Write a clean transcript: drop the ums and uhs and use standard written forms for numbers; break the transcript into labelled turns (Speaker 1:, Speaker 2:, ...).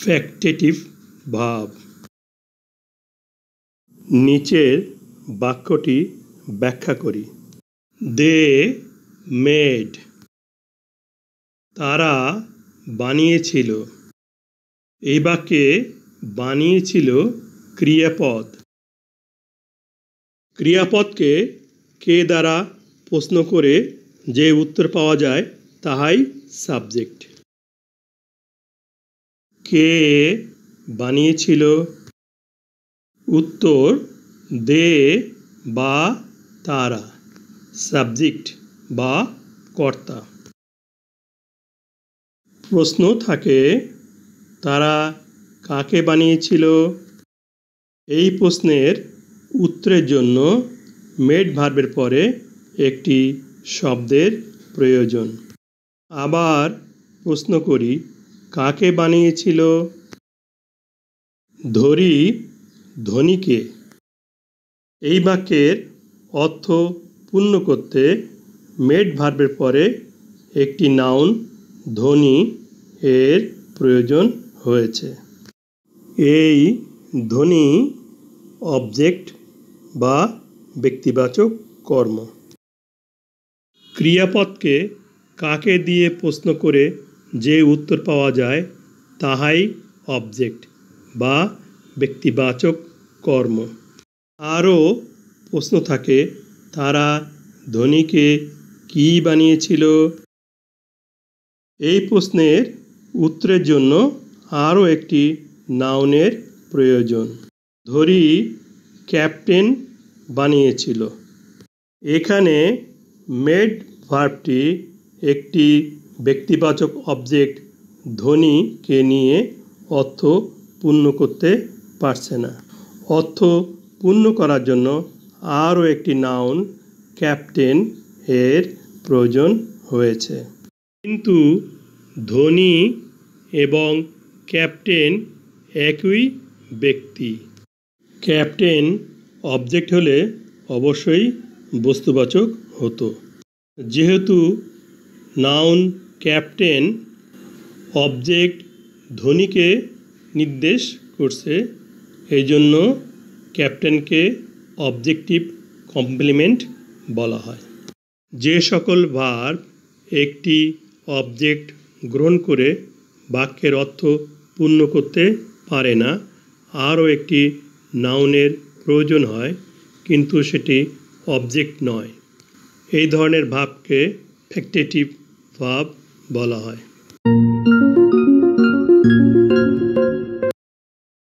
Speaker 1: Factitive verb. নিচের বাক্যটি ব্যাখ্যা করি। দে মেড, তারা বানিয়েছিল। এই বাক্যে বানিয়েছিল ক্রিয়াপদ। ক্রিয়াপদকে কে দ্বারা প্রশ্ন করে যে উত্তর পাওয়া যায় তাহাই সাবজেক্ট। কে বানিয়েছিল? উত্তর দে বা তারা, সাবজেক্ট বা কর্তা। প্রশ্ন থাকে তারা কাকে বানিয়েছিল? এই প্রশ্নের উত্তরের জন্য মেড ভার্বের পরে একটি শব্দের প্রয়োজন। আবার প্রশ্ন করি, কাকে বানিয়েছিল? ধরি ধনীকে। এই বাক্যের অর্থ পূর্ণ করতে মেড ভার্বের পরে একটি নাউন ধনী এর প্রয়োজন হয়েছে। এই ধনী অবজেক্ট বা ব্যক্তিবাচক কর্ম। ক্রিয়াপদকে কাকে দিয়ে প্রশ্ন করে যে উত্তর পাওয়া যায় তাহাই অবজেক্ট বা ব্যক্তিবাচক কর্ম। আরও প্রশ্ন থাকে তারা ধনীকে কী বানিয়েছিল? এই প্রশ্নের উত্তরের জন্য আরও একটি নাউনের প্রয়োজন। ধরি ক্যাপ্টেন বানিয়েছিল। এখানে মেড ভার্বটি একটি ব্যক্তিবাচক অবজেক্ট ধনীকে নিয়ে অর্থ পূর্ণ করতে পারছে না। অর্থ পূর্ণ করার জন্য আরও একটি নাউন ক্যাপ্টেন এর প্রয়োজন হয়েছে। কিন্তু ধনী এবং ক্যাপ্টেন একই ব্যক্তি। ক্যাপ্টেন অবজেক্ট হলে অবশ্যই বস্তুবাচক হতো। যেহেতু নাউন ক্যাপ্টেন অবজেক্ট ধনীকে নির্দেশ করছে, এই জন্য ক্যাপ্টেনকে অবজেক্টিভ কমপ্লিমেন্ট বলা হয়। যে সকল ভার্ব একটি অবজেক্ট গ্রহণ করে বাক্যের অর্থ পূর্ণ করতে পারে না, আরও একটি নাউনের প্রয়োজন হয় কিন্তু সেটি অবজেক্ট নয়, এই ধরনের ভার্বকে ফ্যাক্টেটিভ ভার্ব বলা হয়।